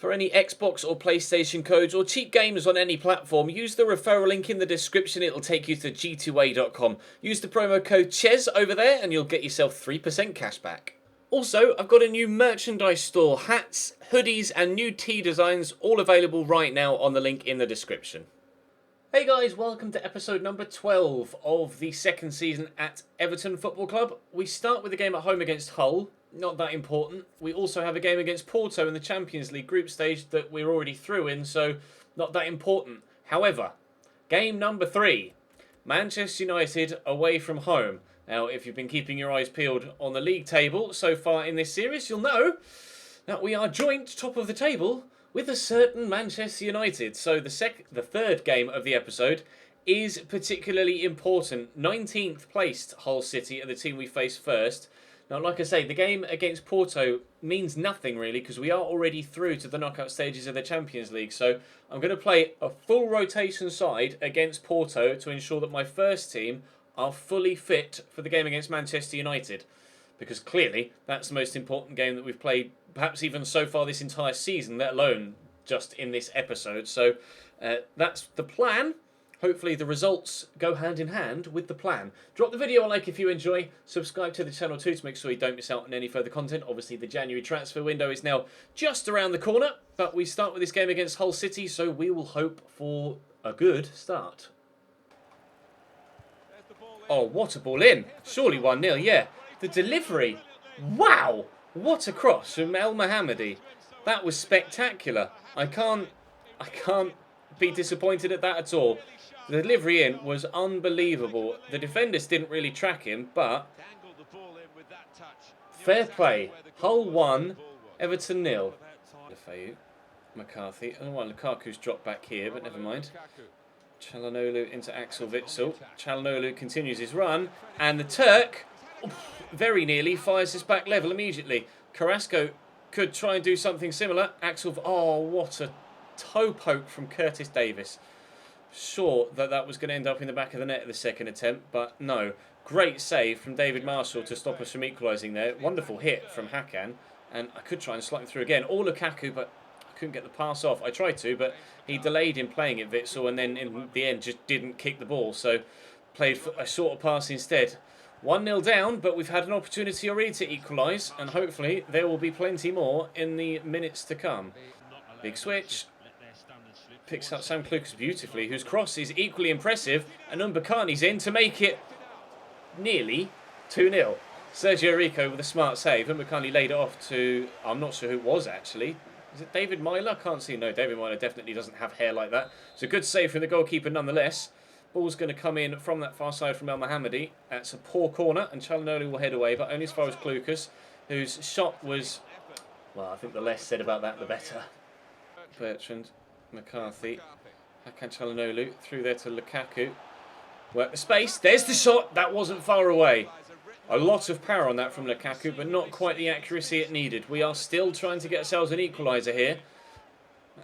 For any Xbox or PlayStation codes or cheap games on any platform, use the referral link in the description. It'll take you to g2a.com. Use the promo code CHES over there and you'll get yourself 3% cash back. Also, I've got a new merchandise store, hats, hoodies and new tee designs, all available right now on the link in the description. Hey guys, welcome to episode number 12 of the second season at Everton Football Club. We start with a game at home against Hull. Not that important. We also have a game against Porto in the Champions League group stage that we're already through in, so not that important. However, game number 3, Manchester United away from home. Now, if you've been keeping your eyes peeled on the league table so far in this series, you'll know that we are joint top of the table with a certain Manchester United. So the third game of the episode is particularly important. 19th placed Hull City are the team we face first. Now, like I say, the game against Porto means nothing really because we are already through to the knockout stages of the Champions League. So I'm going to play a full rotation side against Porto to ensure that my first team are fully fit for the game against Manchester United. Because clearly that's the most important game that we've played, perhaps even so far this entire season, let alone just in this episode. So that's the plan. Hopefully the results go hand in hand with the plan. Drop the video a like if you enjoy. Subscribe to the channel too to make sure you don't miss out on any further content. Obviously the January transfer window is now just around the corner. But we start with this game against Hull City, so we will hope for a good start. Oh, what a ball in. Surely 1-0, yeah. The delivery. Wow! What a cross from El Mohammadi. That was spectacular. I can't be disappointed at that at all. The delivery in was unbelievable. The defenders didn't really track him, but fair play. Hull 1, Everton 0. Lefeu, McCarthy. I don't know why Lukaku's dropped back here, but never mind. Çalhanoğlu into Axel Witsel. Çalhanoğlu continues his run, and the Turk very nearly fires his back level immediately. Carrasco could try and do something similar. Axel, oh, what a toe poke from Curtis Davis. Sure that was going to end up in the back of the net at the second attempt, but no. Great save from David Marshall to stop us from equalising there. Wonderful hit from Hakan, and I could try and slide him through again. Or Lukaku, but I couldn't get the pass off. I tried to, but he delayed in playing it, Witsel, and then in the end just didn't kick the ball, so played for a shorter pass instead. 1-0 down, but we've had an opportunity already to equalise, and hopefully there will be plenty more in the minutes to come. Big switch. Picks up Sam Klukas beautifully, whose cross is equally impressive, and Mbakani's in to make it nearly 2-0. Sergio Rico with a smart save. Mbakani laid it off to, I'm not sure who it was actually. Is it David Myler? I can't see. No, David Myler definitely doesn't have hair like that. It's a good save from the goalkeeper nonetheless. Ball's going to come in from that far side from El Mohammadi. That's a poor corner, and Çalhanoğlu will head away, but only as far as Klukas, whose shot was, well, I think the less said about that, the better. Bertrand, McCarthy, Hakan Çalhanoğlu, through there to Lukaku. Work the space, there's the shot, that wasn't far away. A lot of power on that from Lukaku, but not quite the accuracy it needed. We are still trying to get ourselves an equaliser here.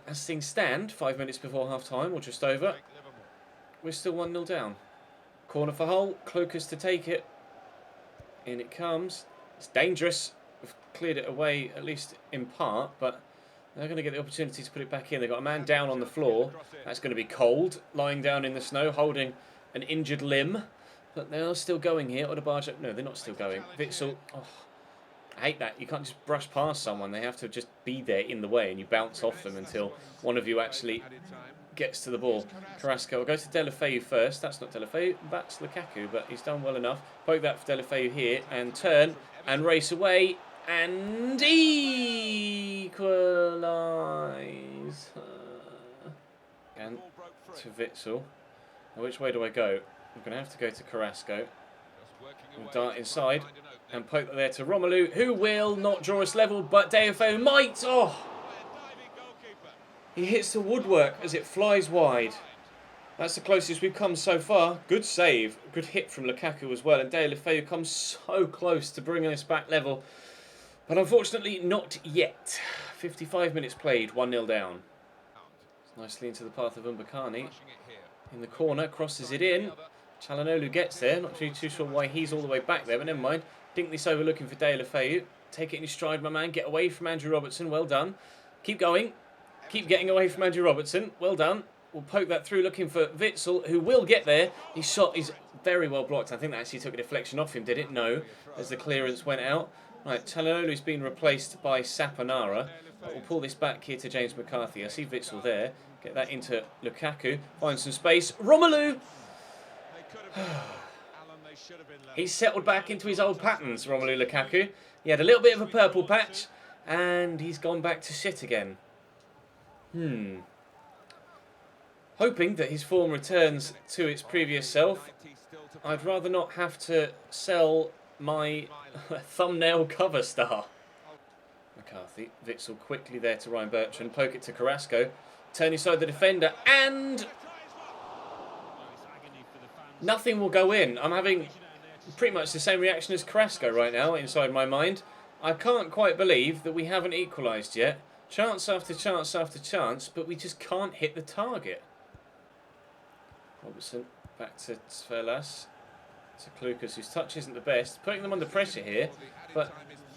As things stand, 5 minutes before half-time, or just over, we're still 1-0 down. Corner for Hull, Klukas to take it. In it comes. It's dangerous. We've cleared it away, at least in part, but they're going to get the opportunity to put it back in. They've got a man down on the floor. That's going to be Cold, lying down in the snow, holding an injured limb. But they are still going here. Odebajo, no, they're not still going. Witsel, oh, I hate that. You can't just brush past someone. They have to just be there in the way, and you bounce off them until one of you actually gets to the ball. Carrasco will go to Deulofeu first. That's not Deulofeu, that's Lukaku, but he's done well enough. Poke that for Deulofeu here, and turn, and race away, and equalise. And to Witsel. Now, which way do I go? I'm going to have to go to Carrasco. We'll dart inside and poke that there to Romelu, who will not draw us level, but Deulofeu might. Oh! He hits the woodwork as it flies wide. That's the closest we've come so far. Good save. Good hit from Lukaku as well. And Deulofeu comes so close to bringing us back level. But unfortunately, not yet. 55 minutes played, 1-0 down. Nicely into the path of Mbakani. In the corner, crosses it in. Çalhanoğlu gets there. Not really too sure why he's all the way back there, but never mind. Dinkley's overlooking for Deulofeu. Take it in your stride, my man. Get away from Andrew Robertson. Well done. Keep going. Keep getting away from Andrew Robertson. Well done. We'll poke that through, looking for Witsel, who will get there. His shot is very well blocked. I think that actually took a deflection off him, did it? No, as the clearance went out. Right, Çalhanoğlu's been replaced by Saponara. But we'll pull this back here to James McCarthy. I see Witsel there. Get that into Lukaku. Find some space. Romelu! He's settled back into his old patterns, Romelu Lukaku. He had a little bit of a purple patch, and he's gone back to shit again. Hoping that his form returns to its previous self. I'd rather not have to sell my thumbnail cover star. McCarthy, Witsel quickly there to Ryan Bertrand, poke it to Carrasco, turn inside the defender, and nothing will go in. I'm having pretty much the same reaction as Carrasco right now inside my mind. I can't quite believe that we haven't equalised yet. Chance after chance after chance, but we just can't hit the target. Robertson back to Svelas, to Klukas, whose touch isn't the best. Putting them under pressure here, but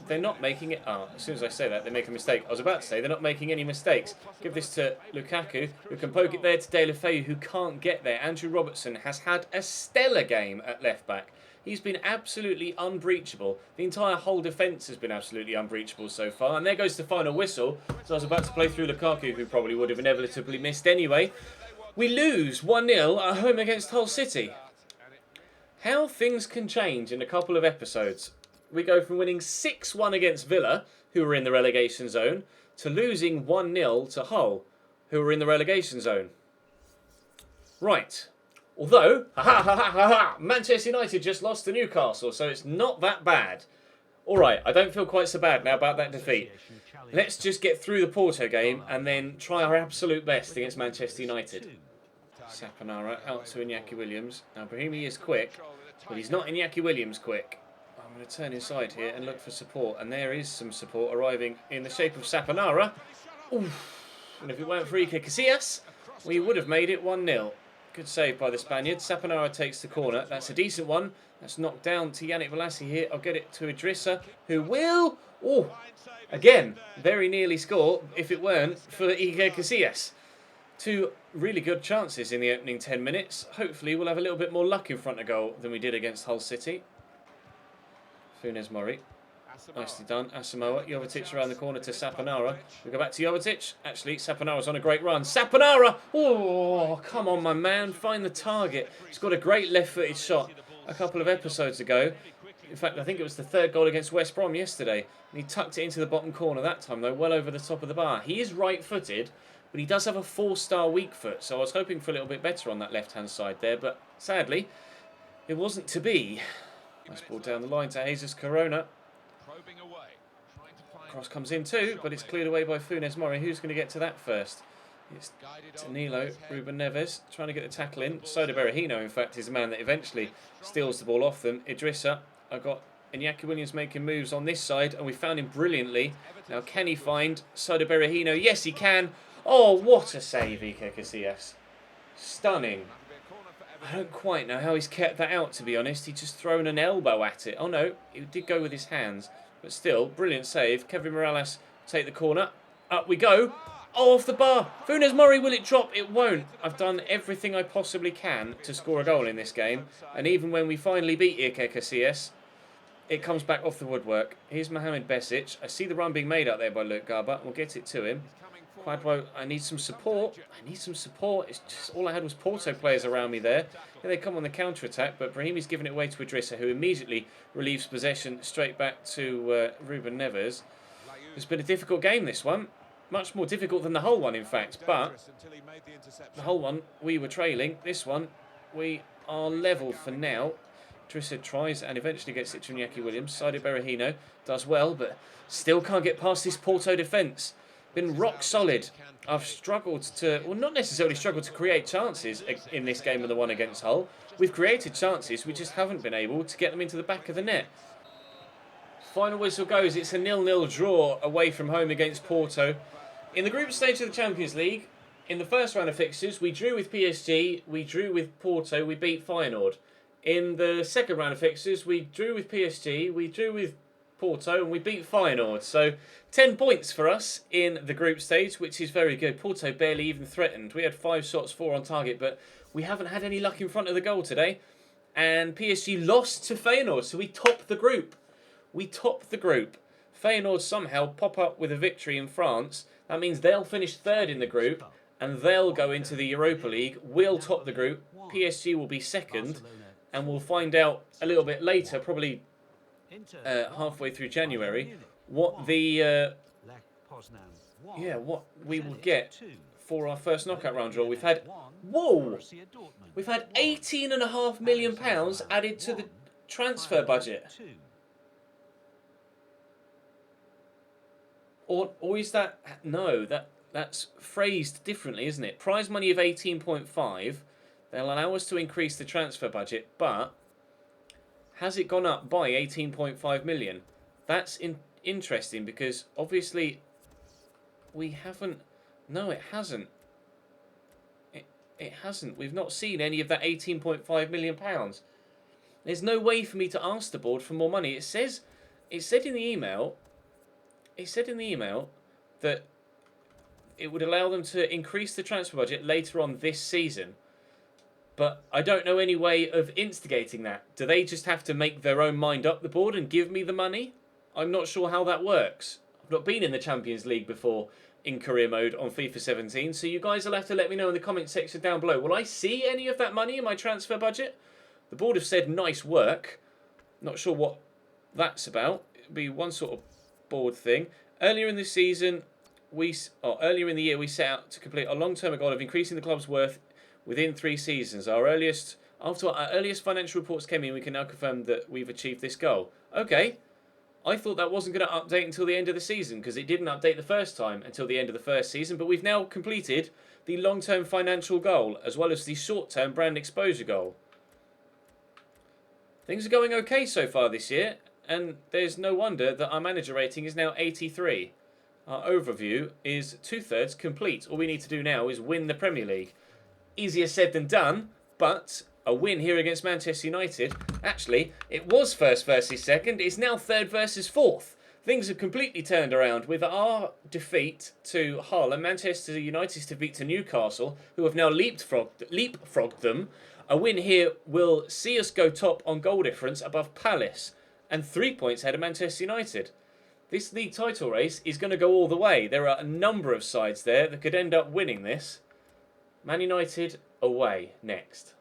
they're not making it. As soon as I say that, they make a mistake. I was about to say they're not making any mistakes. Give this to Lukaku, who can poke it there to De La Feu, who can't get there. Andrew Robertson has had a stellar game at left back. He's been absolutely unbreachable. The entire whole defence has been absolutely unbreachable so far. And there goes the final whistle. So I was about to play through Lukaku, who probably would have inevitably missed anyway. We lose 1-0 at home against Hull City. How things can change in a couple of episodes. We go from winning 6-1 against Villa, who were in the relegation zone, to losing 1-0 to Hull, who were in the relegation zone. Right. Although, Manchester United just lost to Newcastle, so it's not that bad. Alright, I don't feel quite so bad now about that defeat. Let's just get through the Porto game and then try our absolute best against Manchester United. Saponara out to Iñaki Williams. Now, Brahimi is quick, but he's not Iñaki Williams quick. I'm going to turn inside here and look for support, and there is some support arriving in the shape of Saponara. Oof. And if it weren't for Iker Casillas, we would have made it 1-0. Good save by the Spaniard. Saponara takes the corner. That's a decent one. That's knocked down to Yannick Bolasie here. I'll get it to Idrissa, who will... Oh, again, very nearly score if it weren't for Iker Casillas. Two really good chances in the opening 10 minutes. Hopefully we'll have a little bit more luck in front of goal than we did against Hull City. Funes Mori. Nicely done. Asamoah. Jovetic around the corner to Saponara. We go back to Jovetic. Actually, Saponara's on a great run. Saponara! Oh, come on, my man. Find the target. He's got a great left-footed shot a couple of episodes ago. In fact, I think it was the third goal against West Brom yesterday. And he tucked it into the bottom corner that time, though, well over the top of the bar. He is right-footed, but he does have a 4-star weak foot. So I was hoping for a little bit better on that left-hand side there. But sadly, it wasn't to be. Nice ball down the line to Jesus Corona. Cross comes in too, but it's cleared away by Funes Mori. Who's going to get to that first? It's Danilo, Ruben Neves, trying to get the tackle in. Soda Berahino, in fact, is the man that eventually steals the ball off them. Idrissa, I've got Iñaki Williams making moves on this side, and we found him brilliantly. Now, can he find Soda Berahino? Yes, he can. Oh, what a save, Iker Casillas. Stunning. I don't quite know how he's kept that out, to be honest. He's just thrown an elbow at it. Oh, no, he did go with his hands. But still, brilliant save. Kevin Morales take the corner. Up we go. Oh, off the bar. Funes Mori, will it drop? It won't. I've done everything I possibly can to score a goal in this game. And even when we finally beat Iker Casillas, it comes back off the woodwork. Here's Mohamed Besic. I see the run being made out there by Luke Garber. We'll get it to him. Quadro, I need some support. I need some support. It's just all I had was Porto players around me there. Here they come on the counter-attack, but Brahimi's giving it away to Idrissa, who immediately relieves possession straight back to Ruben Neves. It's been a difficult game, this one. Much more difficult than the Hull one, in fact. But the Hull one, we were trailing. This one, we are level for now. Idrissa tries and eventually gets it to Iñaki Williams. Sadio Berahino does well, but still can't get past this Porto defence. Been rock solid. I've struggled to, well, not necessarily struggled to create chances in this game of the one against Hull. We've created chances, we just haven't been able to get them into the back of the net. Final whistle goes. It's a 0-0 draw away from home against Porto. In the group stage of the Champions League, in the first round of fixtures, we drew with PSG, we drew with Porto, we beat Feyenoord. In the second round of fixtures, we drew with PSG, we drew with Porto and we beat Feyenoord. So 10 points for us in the group stage, which is very good. Porto barely even threatened. We had 5 shots, 4 on target, but we haven't had any luck in front of the goal today. And PSG lost to Feyenoord, so we top the group. We top the group. Feyenoord somehow pop up with a victory in France. That means they'll finish 3rd in the group and they'll go into the Europa League. We'll top the group. PSG will be 2nd, and we'll find out a little bit later, probably halfway through January, what the what we will get for our first knockout round draw. We've had we've had £18.5 million added to the transfer budget. Or is that... No, that's phrased differently, isn't it? Prize money of 18.5. They'll allow us to increase the transfer budget, but has it gone up by 18.5 million? That's interesting because obviously we haven't... No, it hasn't. It hasn't. We've not seen any of that £18.5 million. There's no way for me to ask the board for more money. It said in the email... It said in the email that it would allow them to increase the transfer budget later on this season. But I don't know any way of instigating that. Do they just have to make their own mind up, the board, and give me the money? I'm not sure how that works. I've not been in the Champions League before in career mode on FIFA 17, so you guys will have to let me know in the comment section down below. Will I see any of that money in my transfer budget? The board have said nice work. Not sure what that's about. It'd be one sort of board thing. Earlier in the season, earlier in the year, we set out to complete a long-term goal of increasing the club's worth within 3 seasons. After our earliest financial reports came in, we can now confirm that we've achieved this goal. Okay, I thought that wasn't going to update until the end of the season because it didn't update the first time until the end of the first season. But we've now completed the long-term financial goal as well as the short-term brand exposure goal. Things are going okay so far this year. And there's no wonder that our manager rating is now 83. Our overview is 2/3 complete. All we need to do now is win the Premier League. Easier said than done, but a win here against Manchester United. Actually, it was 1st versus 2nd. It's now 3rd versus 4th. Things have completely turned around with our defeat to Hull and Manchester United's defeat to Newcastle, who have now leapfrogged them. A win here will see us go top on goal difference above Palace, and 3 points ahead of Manchester United. This league title race is going to go all the way. There are a number of sides there that could end up winning this. Man United away next.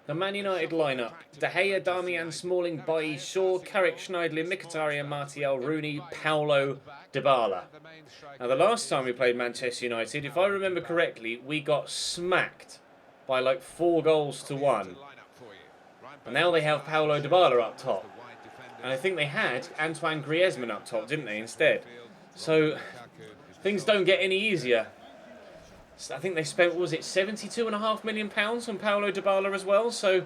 The Man United lineup: De Gea, Darmian, Smalling, Bailly, Shaw, Carrick, Schneidlin, Mkhitaryan, Martial, Rooney, Paulo, Dybala. Now, the last time we played Manchester United, if I remember correctly, we got smacked by like 4 goals to 1. And now they have Paulo Dybala up top. And I think they had Antoine Griezmann up top, didn't they, instead? So, things don't get any easier. I think they spent, what was it, £72.5 million on Paulo Dybala as well. So,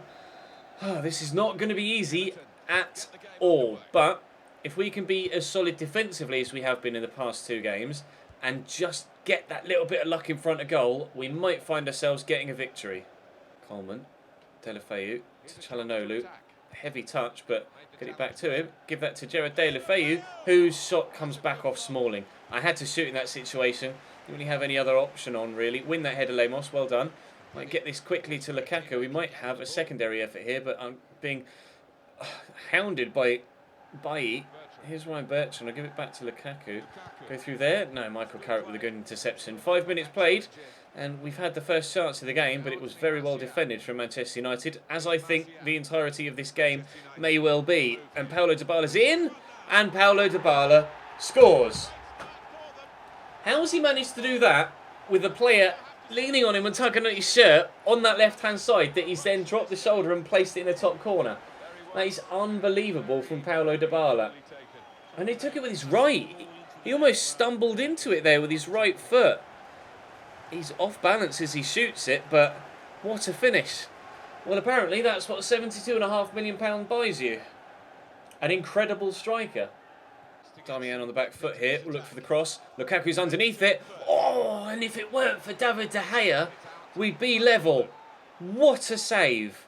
this is not going to be easy at all. But, if we can be as solid defensively as we have been in the past 2 games, and just get that little bit of luck in front of goal, we might find ourselves getting a victory. Coleman, Deulofeu to Çalhanoğlu. Heavy touch, but get it back to him. Give that to Gerard Deulofeu, whose shot comes back off Smalling. I had to shoot in that situation. Didn't really have any other option on, really. Win that header, Lemos. Well done. Might get this quickly to Lukaku. We might have a secondary effort here, but I'm being hounded by Bailly. Here's Ryan Bertrand. I'll give it back to Lukaku. Go through there. No, Michael Carrick with a good interception. 5 minutes played. And we've had the first chance of the game, but it was very well defended from Manchester United, as I think the entirety of this game may well be. And Paulo Dybala's in, and Paulo Dybala scores. How has he managed to do that with a player leaning on him and tugging at his shirt on that left-hand side that he's then dropped the shoulder and placed it in the top corner? That is unbelievable from Paulo Dybala. And he took it with his right. He almost stumbled into it there with his right foot. He's off balance as he shoots it, but what a finish. Well, apparently that's what £72.5 million buys you. An incredible striker. Darmian on the back foot here. We'll look for the cross. Lukaku's underneath it. Oh, and if it weren't for David De Gea, we'd be level. What a save.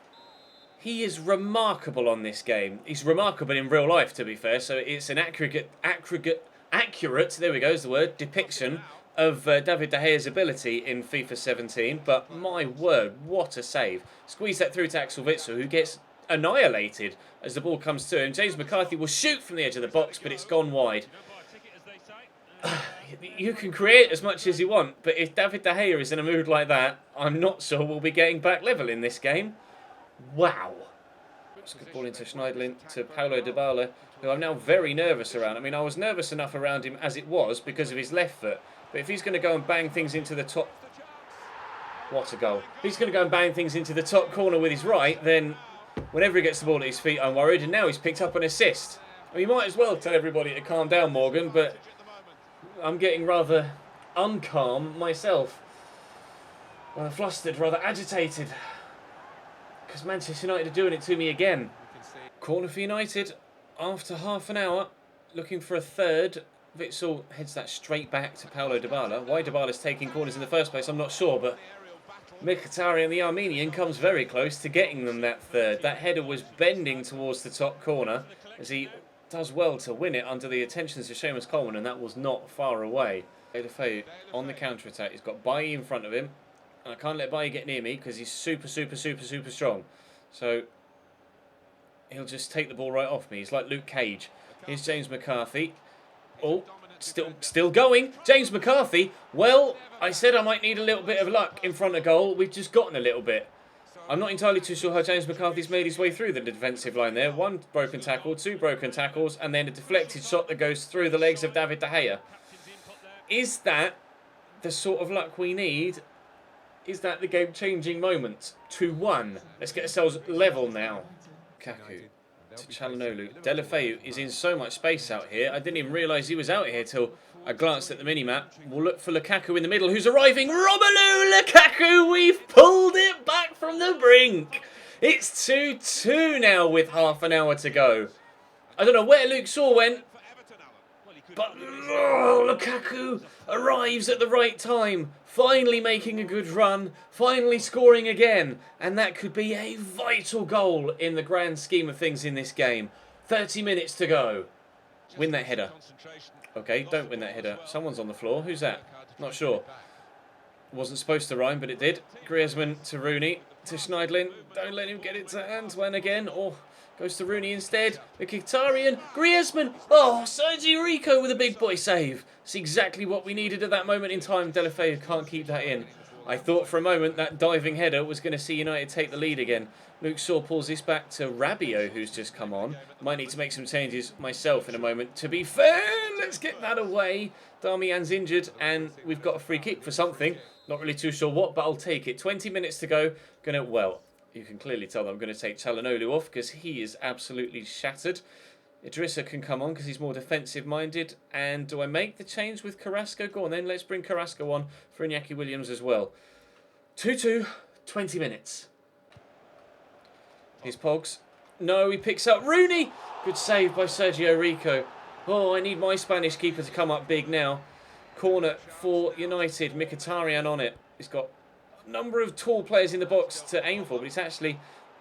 He is remarkable on this game. He's remarkable in real life, to be fair. So it's an accurate, there we go, is the word, depiction of David De Gea's ability in FIFA 17. But my word, what a save. Squeeze that through to Axel Witsel, who gets annihilated as the ball comes to him. James McCarthy will shoot from the edge of the box, but it's gone wide. You can create as much as you want, but if David De Gea is in a mood like that, I'm not sure we'll be getting back level in this game. Wow. It's a good ball into Schneidlin to Paulo Dybala, who I'm now very nervous around. I mean, I was nervous enough around him as it was because of his left foot. But if he's going to go and bang things into the top... What a goal. If he's going to go and bang things into the top corner with his right, then whenever he gets the ball at his feet, I'm worried. And now he's picked up an assist. I mean, you might as well tell everybody to calm down, Morgan, but I'm getting rather uncalm myself. Rather flustered, rather agitated. Because Manchester United are doing it to me again. Corner for United after half an hour. Looking for a third. Witsel heads that straight back to Paulo Dybala. Why Dybala's taking corners in the first place, I'm not sure. But Mkhitaryan, the Armenian, comes very close to getting them that third. That header was bending towards the top corner as he does well to win it under the attentions of Seamus Coleman, and that was not far away. Deulofeu on the counter-attack. He's got Bailly in front of him. And I can't let Bailly get near me because he's super strong. So he'll just take the ball right off me. He's like Luke Cage. Here's James McCarthy. Oh, still going. James McCarthy. Well, I said I might need a little bit of luck in front of goal. We've just gotten a little bit. I'm not entirely too sure how James McCarthy's made his way through the defensive line there. One broken tackle, two broken tackles, and then a deflected shot that goes through the legs of David De Gea. Is that the sort of luck we need? Is that the game-changing moment? 2-1. Let's get ourselves level now. Lukaku to Calhanoglu. Deulofeu is in so much space out here. I didn't even realise he was out here till I glanced at the mini-map. We'll look for Lukaku in the middle, who's arriving. Romelu Lukaku! We've pulled it back from the brink. It's 2-2 now with half an hour to go. I don't know where Luke Shaw went, but Lukaku arrives at the right time. Finally making a good run. Finally scoring again. And that could be a vital goal in the grand scheme of things in this game. 30 minutes to go. Win that header. Okay, don't win that header. Someone's on the floor. Who's that? Not sure. Wasn't supposed to rhyme, but it did. Griezmann to Rooney. To Schneidlin. Don't let him get it to Antoine again. Or goes to Rooney instead. Mkhitaryan. Griezmann. Oh, Sergio Rico with a big boy save. It's exactly what we needed at that moment in time. Deulofeu can't keep that in. I thought for a moment that diving header was going to see United take the lead again. Luke Shaw pulls this back to Rabiot, who's just come on. Might need to make some changes myself in a moment. To be fair, let's get that away. Darmian's injured and we've got a free kick for something. Not really too sure what, but I'll take it. 20 minutes to go. Well, you can clearly tell that I'm going to take Calhanoglu off because he is absolutely shattered. Idrissa can come on because he's more defensive-minded. And do I make the change with Carrasco? Go on then, let's bring Carrasco on for Iñaki Williams as well. 2-2, 20 minutes. Here's Pogs. No, he picks up Rooney. Good save by Sergio Rico. Oh, I need my Spanish keeper to come up big now. Corner for United. Mkhitaryan on it. He's got a number of tall players in the box to aim for, but it's actually,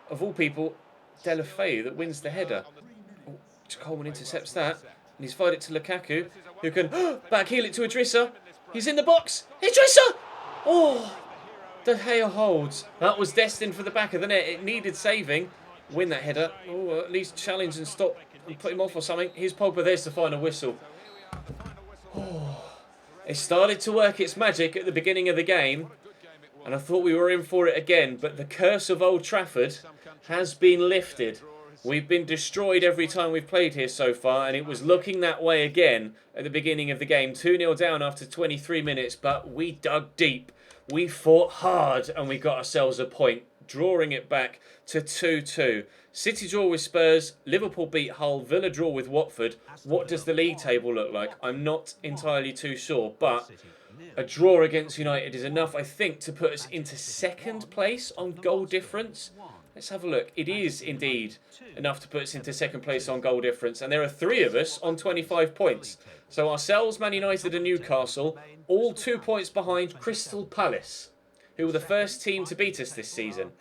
of all people, Deulofeu that wins the header. Coleman intercepts that, and he's fired it to Lukaku, who can backheel it to Idrissa. He's in the box. Idrissa! Oh, De Gea holds. That was destined for the back of the net. It needed saving. Win that header. Oh, at least challenge and stop and put him off or something. Here's Pogba. There's the final whistle. Oh, it started to work its magic at the beginning of the game, and I thought we were in for it again. But the curse of Old Trafford has been lifted. We've been destroyed every time we've played here so far, and it was looking that way again at the beginning of the game. 2-0 down after 23 minutes, but we dug deep. We fought hard, and we got ourselves a point, drawing it back to 2-2. City draw with Spurs, Liverpool beat Hull, Villa draw with Watford. What does the league table look like? I'm not entirely too sure, but a draw against United is enough, I think, to put us into second place on goal difference. Let's have a look. It is indeed enough to put us into second place on goal difference. And there are three of us on 25 points. So ourselves, Man United and Newcastle, all 2 points behind Crystal Palace. who were the first team to beat us this season.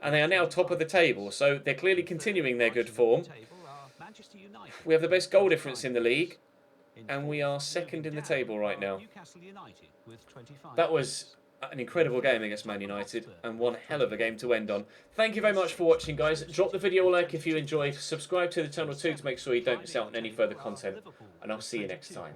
And they are now top of the table, so they're clearly continuing their good form. We have the best goal difference in the league, and we are second in the table right now. That was an incredible game against Man United, and one hell of a game to end on. Thank you very much for watching, guys. Drop the video a like if you enjoyed. Subscribe to the channel too to make sure you don't miss out on any further content, and I'll see you next time.